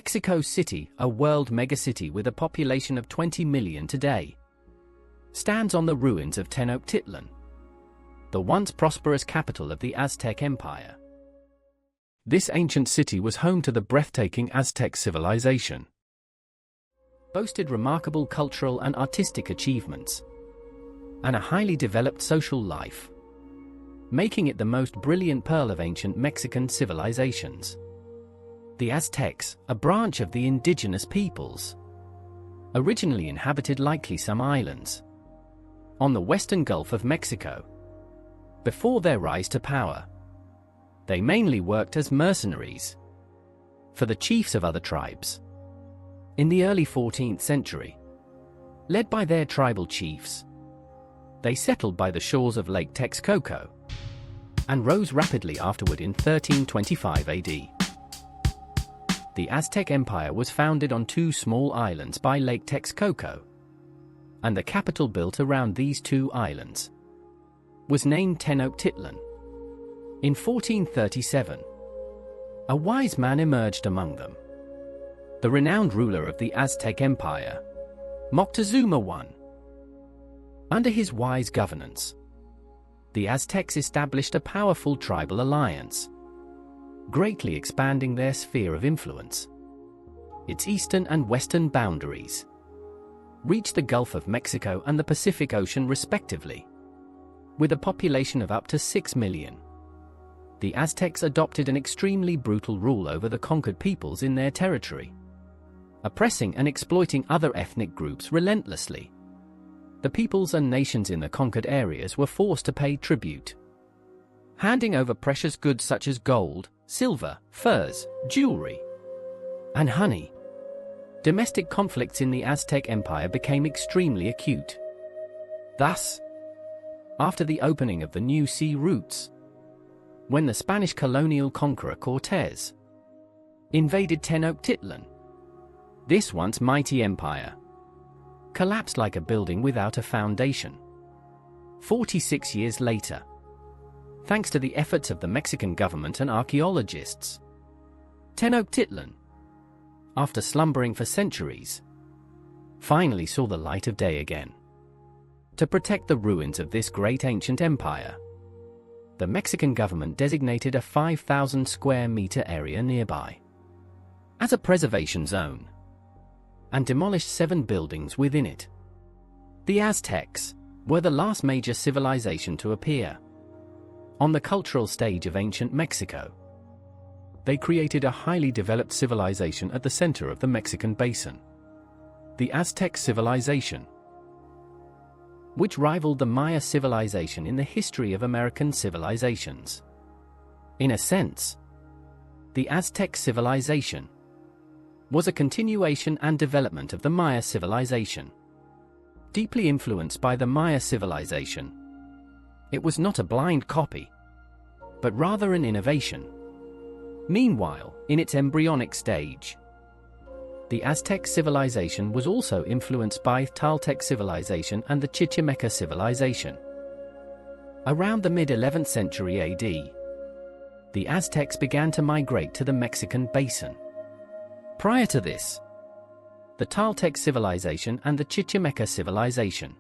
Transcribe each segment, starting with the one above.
Mexico City, a world megacity with a population of 20 million today, stands on the ruins of Tenochtitlan, the once prosperous capital of the Aztec Empire. This ancient city was home to the breathtaking Aztec Civilization, boasted remarkable cultural and artistic achievements, and a highly developed social life, making it the most brilliant pearl of ancient Mexican civilizations. The Aztecs, a branch of the indigenous peoples, originally inhabited likely some islands on the western Gulf of Mexico. Before their rise to power, they mainly worked as mercenaries for the chiefs of other tribes. In the early 14th century, led by their tribal chiefs, they settled by the shores of Lake Texcoco and rose rapidly afterward in 1325 AD. The Aztec Empire was founded on two small islands by Lake Texcoco, and the capital built around these two islands was named Tenochtitlan. In 1437, a wise man emerged among them, the renowned ruler of the Aztec Empire, Moctezuma I. Under his wise governance, the Aztecs established a powerful tribal alliance, greatly expanding their sphere of influence. Its eastern and western boundaries reached the Gulf of Mexico and the Pacific Ocean respectively. With a population of up to 6 million, the Aztecs adopted an extremely brutal rule over the conquered peoples in their territory, oppressing and exploiting other ethnic groups relentlessly. The peoples and nations in the conquered areas were forced to pay tribute, handing over precious goods such as gold, silver, furs, jewelry, and honey. Domestic conflicts in the Aztec Empire became extremely acute. Thus, after the opening of the new sea routes, when the Spanish colonial conqueror Cortés invaded Tenochtitlan, this once mighty empire collapsed like a building without a foundation. 46 years later, thanks to the efforts of the Mexican government and archaeologists, Tenochtitlan, after slumbering for centuries, finally saw the light of day again. To protect the ruins of this great ancient empire, the Mexican government designated a 5,000 square meter area nearby as a preservation zone and demolished 7 buildings within it. The Aztecs were the last major civilization to appear on the cultural stage of ancient Mexico. They created a highly developed civilization at the center of the Mexican basin, the Aztec Civilization, which rivaled the Maya civilization in the history of American civilizations. In a sense, the Aztec Civilization was a continuation and development of the Maya civilization. Deeply influenced by the Maya civilization, it was not a blind copy, but rather an innovation. Meanwhile, in its embryonic stage, the Aztec civilization was also influenced by Toltec civilization and the Chichimeca civilization. Around the mid-11th century AD, the Aztecs began to migrate to the Mexican basin. Prior to this, the Toltec civilization and the Chichimeca civilization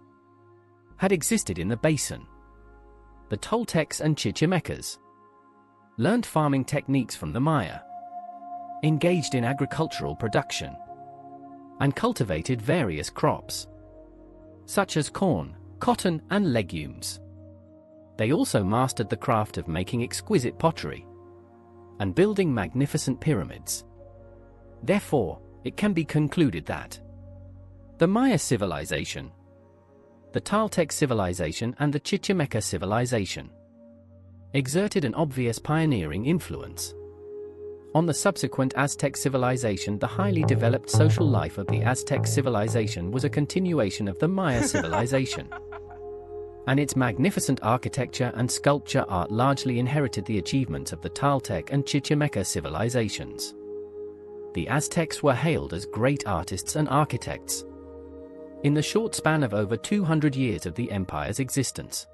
had existed in the basin. The Toltecs and Chichimecas learned farming techniques from the Maya, engaged in agricultural production, and cultivated various crops, such as corn, cotton, and legumes. They also mastered the craft of making exquisite pottery and building magnificent pyramids. Therefore, it can be concluded that the Maya civilization, the Toltec civilization, and the Chichimeca civilization exerted an obvious pioneering influence on the subsequent Aztec civilization. The highly developed social life of the Aztec civilization was a continuation of the Maya civilization, and its magnificent architecture and sculpture art largely inherited the achievements of the Toltec and Chichimeca civilizations. The Aztecs were hailed as great artists and architects in the short span of over 200 years of the empire's existence.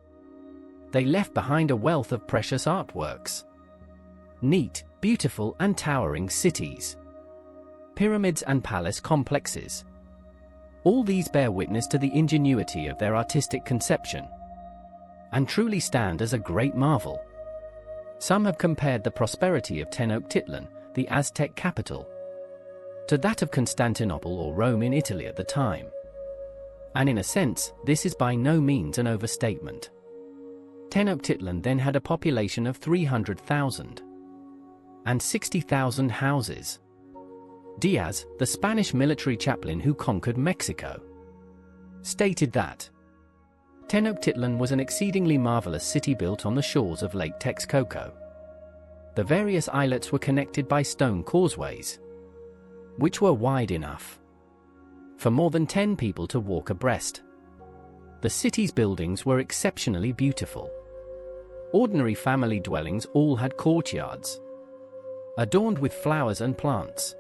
They left behind a wealth of precious artworks, neat, beautiful, and towering cities, pyramids and palace complexes. All these bear witness to the ingenuity of their artistic conception, and truly stand as a great marvel. Some have compared the prosperity of Tenochtitlan, the Aztec capital, to that of Constantinople or Rome in Italy at the time. And in a sense, this is by no means an overstatement. Tenochtitlan then had a population of 300,000 and 60,000 houses. Diaz, the Spanish military chaplain who conquered Mexico, stated that Tenochtitlan was an exceedingly marvelous city built on the shores of Lake Texcoco. The various islets were connected by stone causeways, which were wide enough for more than 10 people to walk abreast. The city's buildings were exceptionally beautiful. Ordinary family dwellings all had courtyards adorned with flowers and plants,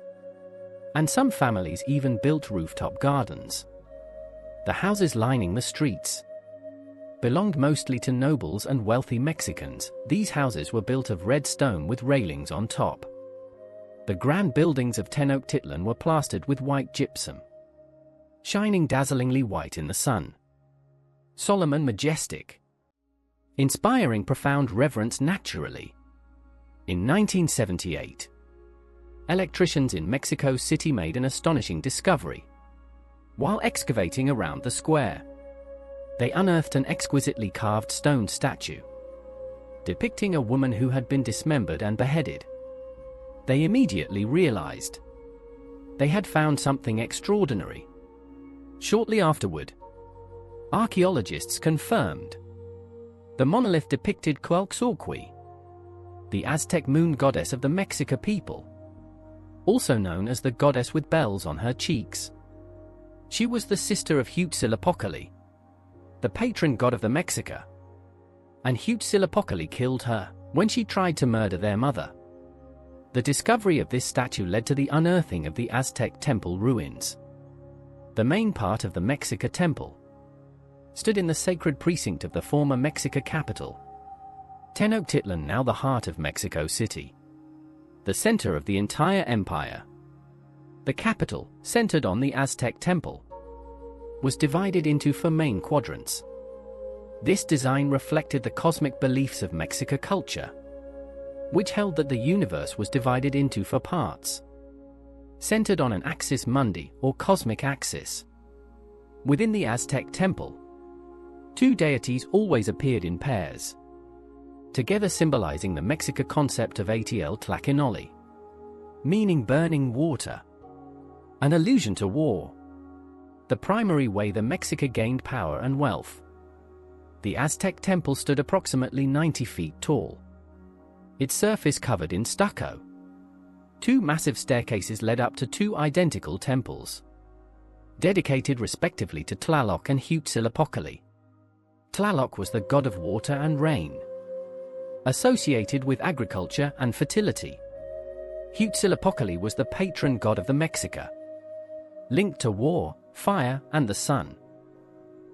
and some families even built rooftop gardens. The houses lining the streets belonged mostly to nobles and wealthy Mexicans. These houses were built of red stone with railings on top. The grand buildings of Tenochtitlan were plastered with white gypsum, shining dazzlingly white in the sun. Solemn and majestic, inspiring profound reverence naturally. In 1978, electricians in Mexico City made an astonishing discovery. While excavating around the square, they unearthed an exquisitely carved stone statue depicting a woman who had been dismembered and beheaded. They immediately realized they had found something extraordinary. Shortly afterward, archaeologists confirmed the monolith depicted Quetzalcoatl, the Aztec moon goddess of the Mexica people, also known as the goddess with bells on her cheeks. She was the sister of Huitzilopochtli, the patron god of the Mexica, and Huitzilopochtli killed her when she tried to murder their mother. The discovery of this statue led to the unearthing of the Aztec temple ruins. The main part of the Mexica temple stood in the sacred precinct of the former Mexica capital, Tenochtitlan, now the heart of Mexico City, the center of the entire empire. The capital, centered on the Aztec temple, was divided into 4 main quadrants. This design reflected the cosmic beliefs of Mexica culture, which held that the universe was divided into 4 parts, centered on an axis mundi or cosmic axis. Within the Aztec temple, 2 deities always appeared in pairs, together symbolizing the Mexica concept of Atl Tlaquenoli, meaning burning water, an allusion to war, the primary way the Mexica gained power and wealth. The Aztec temple stood approximately 90 feet tall, its surface covered in stucco. 2 massive staircases led up to 2 identical temples, dedicated respectively to Tlaloc and Huitzilopochtli. Tlaloc was the god of water and rain, associated with agriculture and fertility. Huitzilopochtli was the patron god of the Mexica, linked to war, fire, and the sun.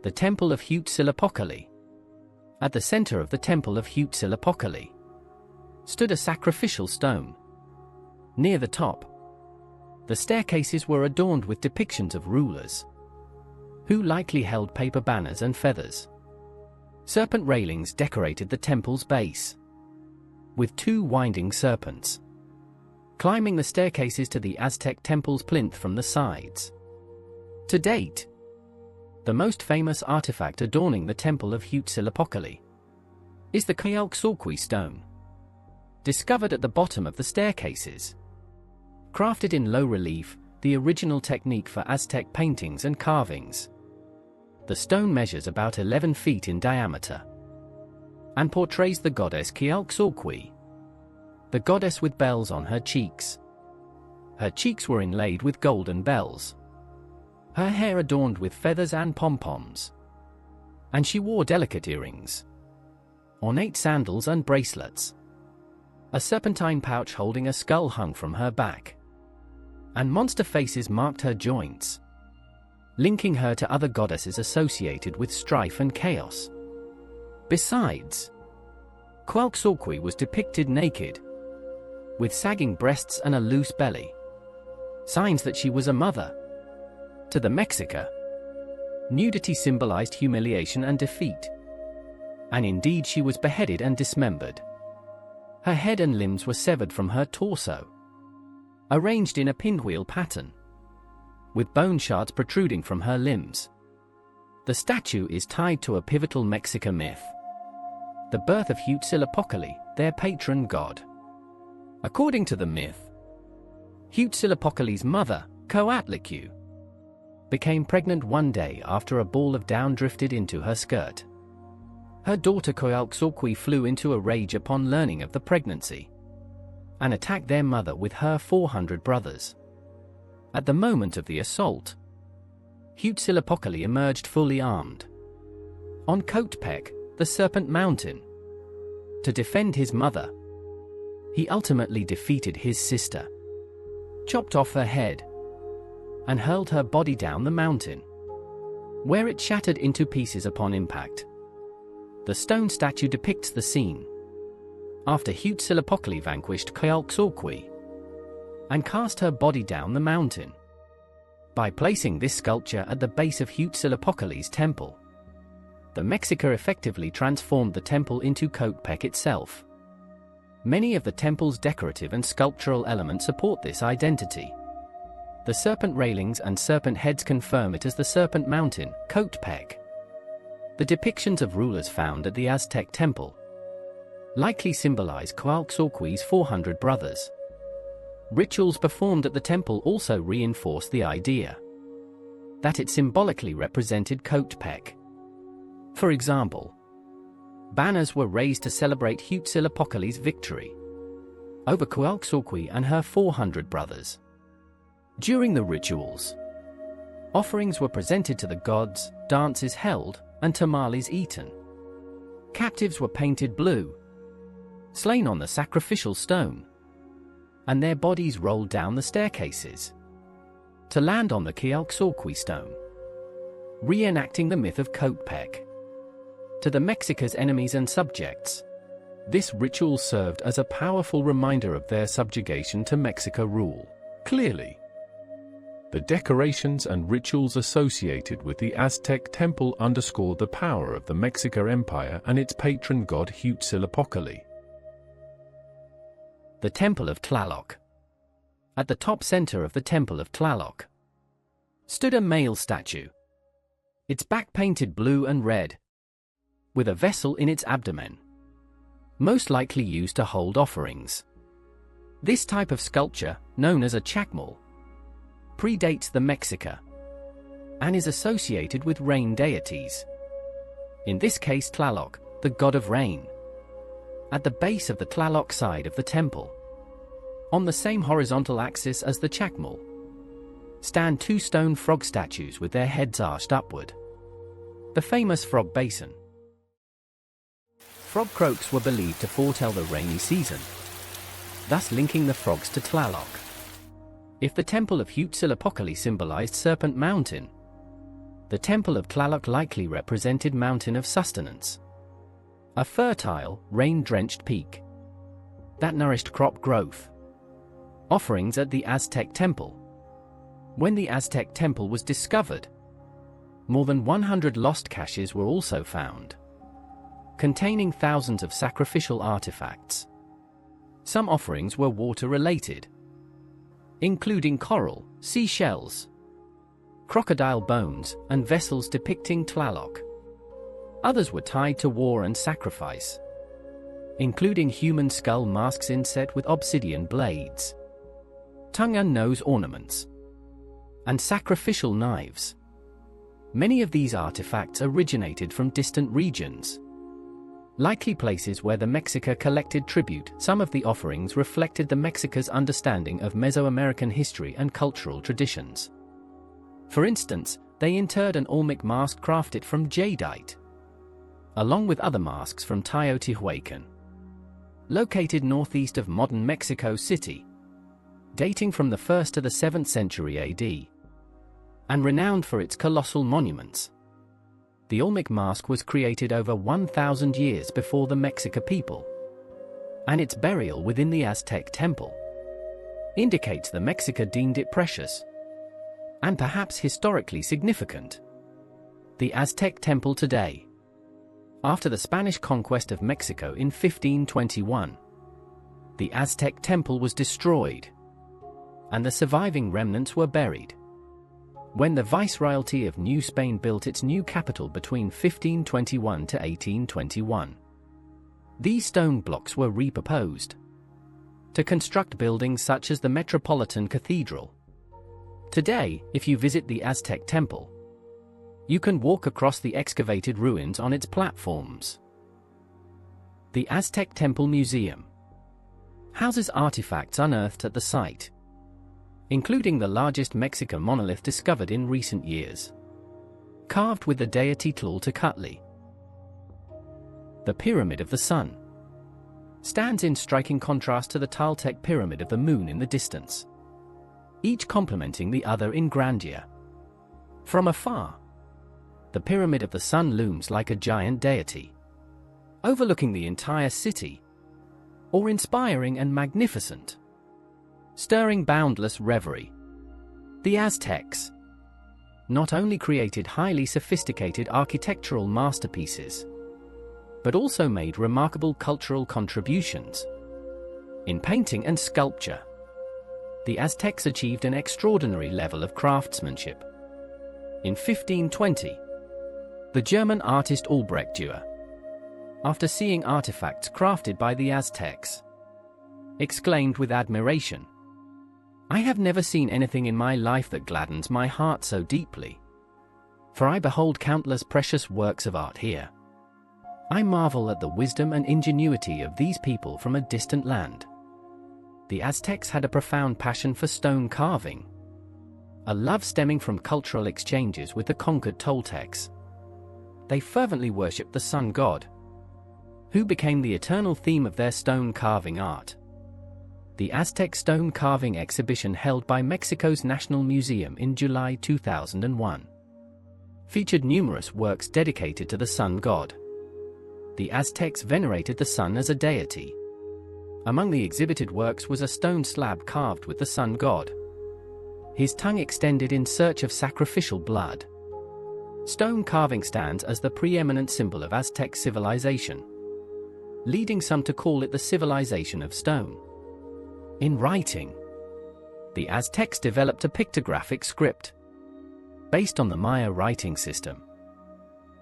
The Temple of Huitzilopochtli. At the center of the Temple of Huitzilopochtli stood a sacrificial stone. Near the top, the staircases were adorned with depictions of rulers, who likely held paper banners and feathers. Serpent railings decorated the temple's base, with 2 winding serpents climbing the staircases to the Aztec temple's plinth from the sides. To date, the most famous artifact adorning the Temple of Huitzilopochtli is the Quetzalcoatl stone, discovered at the bottom of the staircases. Crafted in low relief, the original technique for Aztec paintings and carvings, the stone measures about 11 feet in diameter and portrays the goddess Quetzalcoatl, the goddess with bells on her cheeks. Her cheeks were inlaid with golden bells, her hair adorned with feathers and pom-poms, and she wore delicate earrings, ornate sandals and bracelets. A serpentine pouch holding a skull hung from her back, and monster faces marked her joints, linking her to other goddesses associated with strife and chaos. Besides, Quetzalcoatl was depicted naked, with sagging breasts and a loose belly. signs that she was a mother. To the Mexica, nudity symbolized humiliation and defeat. And indeed, she was beheaded and dismembered. Her head and limbs were severed from her torso, arranged in a pinwheel pattern, with bone shards protruding from her limbs. The statue is tied to a pivotal Mexica myth: the birth of Huitzilopochtli, their patron god. According to the myth, Huitzilopochtli's mother, Coatlicue, became pregnant one day after a ball of down drifted into her skirt. Her daughter Coatlicue flew into a rage upon learning of the pregnancy and attacked their mother with her 400 brothers. At the moment of the assault, Huitzilopochtli emerged fully armed on Coatepec, the Serpent Mountain, to defend his mother. He ultimately defeated his sister, chopped off her head, and hurled her body down the mountain, where it shattered into pieces upon impact. The stone statue depicts the scene after Huitzilopochtli vanquished Coatlicue and cast her body down the mountain. By placing this sculpture at the base of Huitzilopochtli's temple, the Mexica effectively transformed the temple into Coatepec itself. Many of the temple's decorative and sculptural elements support this identity. The serpent railings and serpent heads confirm it as the Serpent Mountain, Coatepec. The depictions of rulers found at the Aztec temple likely symbolize Coatlicue 400 brothers. Rituals performed at the temple also reinforce the idea that it symbolically represented Coatepec. For example, banners were raised to celebrate Huitzilopochtli's victory over Coatlicue and her 400 brothers. During the rituals, offerings were presented to the gods, dances held, and tamales eaten. Captives were painted blue, slain on the sacrificial stone, and their bodies rolled down the staircases to land on the Coatlicue stone, reenacting the myth of Coatepec. To the Mexica's enemies and subjects, this ritual served as a powerful reminder of their subjugation to Mexica rule. Clearly, the decorations and rituals associated with the Aztec temple underscore the power of the Mexica Empire and its patron god Huitzilopochtli. The Temple of Tlaloc. At the top center of the Temple of Tlaloc stood a male statue, its back painted blue and red, with a vessel in its abdomen, most likely used to hold offerings. This type of sculpture, known as a chacmal, predates the Mexica and is associated with rain deities. In this case, Tlaloc, the god of rain. At the base of the Tlaloc side of the temple, on the same horizontal axis as the chacmal, stand two stone frog statues with their heads arched upward. The famous frog basin. Frog croaks were believed to foretell the rainy season, thus linking the frogs to Tlaloc. If the temple of Huitzilopochtli symbolized Serpent Mountain, the temple of Tlaloc likely represented Mountain of Sustenance, a fertile, rain-drenched peak that nourished crop growth. Offerings at the Aztec temple. When the Aztec temple was discovered, more than 100 lost caches were also found, containing thousands of sacrificial artifacts. Some offerings were water-related, including coral, seashells, crocodile bones, and vessels depicting Tlaloc. Others were tied to war and sacrifice, including human skull masks inset with obsidian blades, tongue and nose ornaments, and sacrificial knives. Many of these artifacts originated from distant regions, likely places where the Mexica collected tribute. Some of the offerings reflected the Mexica's understanding of Mesoamerican history and cultural traditions. For instance, they interred an Olmec mask crafted from jadeite, along with other masks from Teotihuacan, located northeast of modern Mexico City, dating from the 1st to the 7th century AD, and renowned for its colossal monuments. The Olmec mask was created over 1,000 years before the Mexica people, and its burial within the Aztec temple indicates the Mexica deemed it precious and perhaps historically significant. The Aztec Temple today. After the Spanish conquest of Mexico in 1521, the Aztec Temple was destroyed, and the surviving remnants were buried. When the Viceroyalty of New Spain built its new capital between 1521 to 1821, these stone blocks were repurposed to construct buildings such as the Metropolitan Cathedral. Today, if you visit the Aztec Temple, you can walk across the excavated ruins on its platforms. The Aztec Temple Museum houses artifacts unearthed at the site, including the largest Mexican monolith discovered in recent years, carved with the deity Tlachtli. The Pyramid of the Sun stands in striking contrast to the Toltec Pyramid of the Moon in the distance, each complementing the other in grandeur. From afar, the Pyramid of the Sun looms like a giant deity, overlooking the entire city, or inspiring and magnificent, stirring boundless reverie. The Aztecs not only created highly sophisticated architectural masterpieces, but also made remarkable cultural contributions in painting and sculpture. The Aztecs achieved an extraordinary level of craftsmanship. In 1520, the German artist Albrecht Dürer, after seeing artifacts crafted by the Aztecs, exclaimed with admiration, "I have never seen anything in my life that gladdens my heart so deeply. For I behold countless precious works of art here. I marvel at the wisdom and ingenuity of these people from a distant land." The Aztecs had a profound passion for stone carving, a love stemming from cultural exchanges with the conquered Toltecs. They fervently worshipped the sun god, who became the eternal theme of their stone carving art. The Aztec Stone Carving Exhibition held by Mexico's National Museum in July 2001 featured numerous works dedicated to the sun god. The Aztecs venerated the sun as a deity. Among the exhibited works was a stone slab carved with the sun god, his tongue extended in search of sacrificial blood. Stone carving stands as the preeminent symbol of Aztec civilization, leading some to call it the civilization of stone. In writing, the Aztecs developed a pictographic script based on the Maya writing system,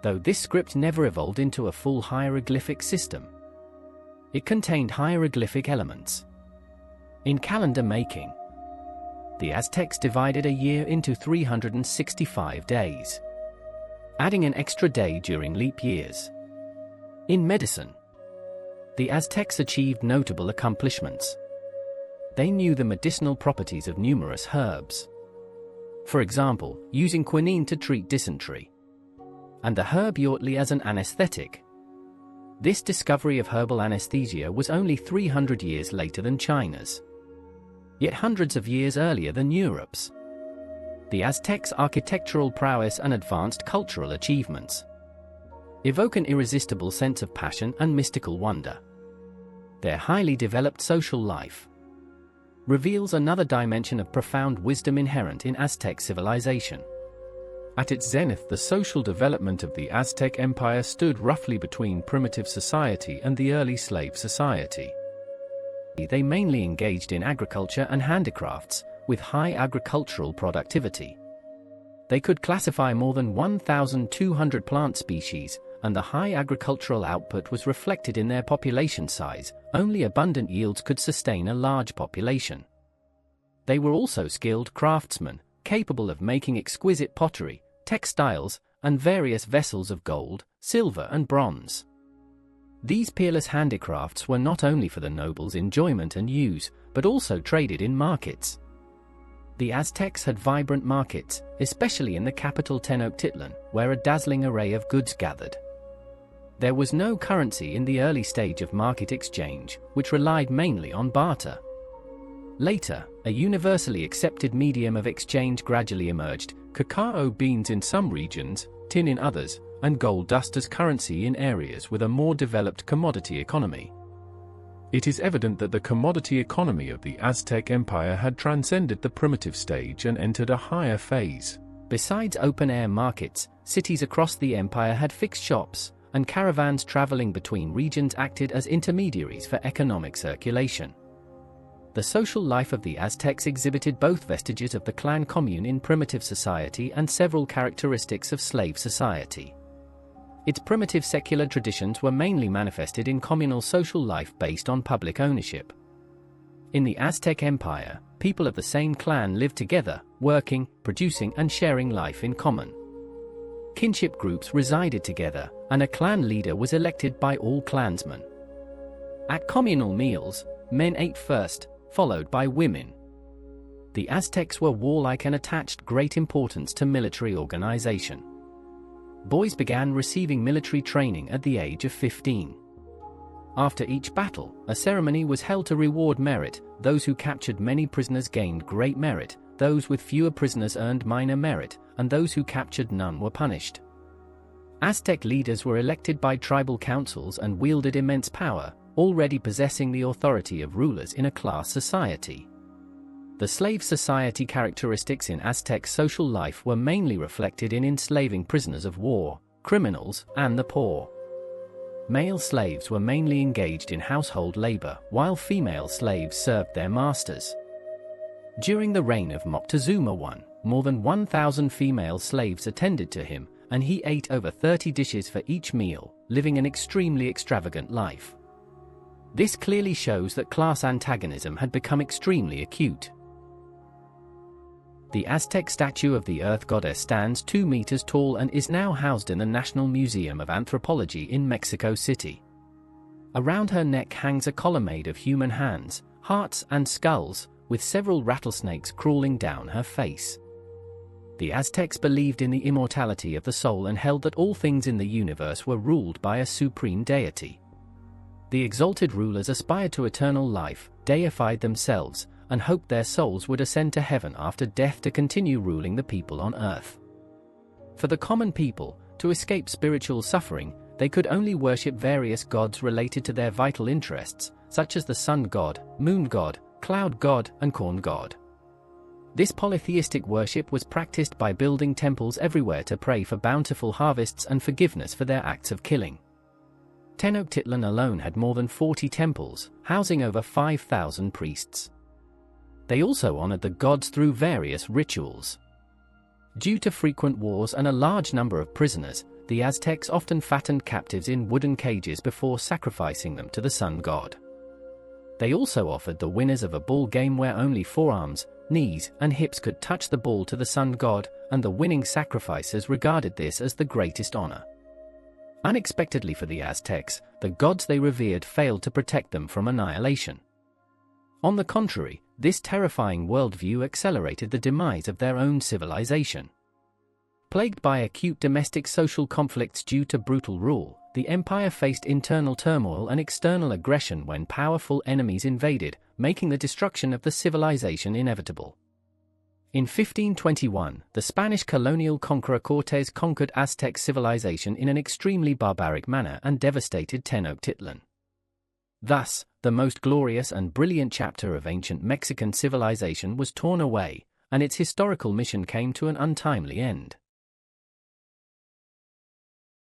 though this script never evolved into a full hieroglyphic system. It contained hieroglyphic elements. In calendar making, the Aztecs divided a year into 365 days, adding an extra day during leap years. In medicine, the Aztecs achieved notable accomplishments. They knew the medicinal properties of numerous herbs. For example, using quinine to treat dysentery, and the herb Yautli as an anesthetic. This discovery of herbal anesthesia was only 300 years later than China's, yet hundreds of years earlier than Europe's. The Aztecs' architectural prowess and advanced cultural achievements evoke an irresistible sense of passion and mystical wonder. Their highly developed social life reveals another dimension of profound wisdom inherent in Aztec civilization. At its zenith, the social development of the Aztec Empire stood roughly between primitive society and the early slave society. They mainly engaged in agriculture and handicrafts, with high agricultural productivity. They could classify more than 1,200 plant species, and the high agricultural output was reflected in their population size. Only abundant yields could sustain a large population. They were also skilled craftsmen, capable of making exquisite pottery, textiles, and various vessels of gold, silver, and bronze. These peerless handicrafts were not only for the nobles' enjoyment and use, but also traded in markets. The Aztecs had vibrant markets, especially in the capital Tenochtitlan, where a dazzling array of goods gathered. There was no currency in the early stage of market exchange, which relied mainly on barter. Later, a universally accepted medium of exchange gradually emerged: cacao beans in some regions, tin in others, and gold dust as currency in areas with a more developed commodity economy. It is evident that the commodity economy of the Aztec Empire had transcended the primitive stage and entered a higher phase. Besides open-air markets, cities across the empire had fixed shops, and caravans traveling between regions acted as intermediaries for economic circulation. The social life of the Aztecs exhibited both vestiges of the clan commune in primitive society and several characteristics of slave society. Its primitive secular traditions were mainly manifested in communal social life based on public ownership. In the Aztec Empire, people of the same clan lived together, working, producing and sharing life in common. Kinship groups resided together, and a clan leader was elected by all clansmen. At communal meals, men ate first, followed by women. The Aztecs were warlike and attached great importance to military organization. Boys began receiving military training at the age of 15. After each battle, a ceremony was held to reward merit. Those who captured many prisoners gained great merit, those with fewer prisoners earned minor merit, and those who captured none were punished. Aztec leaders were elected by tribal councils and wielded immense power, already possessing the authority of rulers in a class society. The slave society characteristics in Aztec social life were mainly reflected in enslaving prisoners of war, criminals, and the poor. Male slaves were mainly engaged in household labor, while female slaves served their masters. During the reign of Moctezuma I, more than 1,000 female slaves attended to him, and he ate over 30 dishes for each meal, living an extremely extravagant life. This clearly shows that class antagonism had become extremely acute. The Aztec statue of the Earth Goddess stands 2 meters tall and is now housed in the National Museum of Anthropology in Mexico City. Around her neck hangs a colonnade of human hands, hearts and skulls, with several rattlesnakes crawling down her face. The Aztecs believed in the immortality of the soul and held that all things in the universe were ruled by a supreme deity. The exalted rulers aspired to eternal life, deified themselves, and hoped their souls would ascend to heaven after death to continue ruling the people on earth. For the common people, to escape spiritual suffering, they could only worship various gods related to their vital interests, such as the sun god, moon god, cloud god, and corn god. This polytheistic worship was practiced by building temples everywhere to pray for bountiful harvests and forgiveness for their acts of killing. Tenochtitlan alone had more than 40 temples, housing over 5,000 priests. They also honored the gods through various rituals. Due to frequent wars and a large number of prisoners, the Aztecs often fattened captives in wooden cages before sacrificing them to the sun god. They also offered the winners of a bull game where only forearms, knees, and hips could touch the bull to the sun god, and the winning sacrificers regarded this as the greatest honor. Unexpectedly for the Aztecs, the gods they revered failed to protect them from annihilation. On the contrary, this terrifying worldview accelerated the demise of their own civilization. Plagued by acute domestic social conflicts due to brutal rule, the empire faced internal turmoil and external aggression when powerful enemies invaded, making the destruction of the civilization inevitable. In 1521, the Spanish colonial conqueror Cortés conquered Aztec civilization in an extremely barbaric manner and devastated Tenochtitlan. Thus, the most glorious and brilliant chapter of ancient Mexican civilization was torn away, and its historical mission came to an untimely end.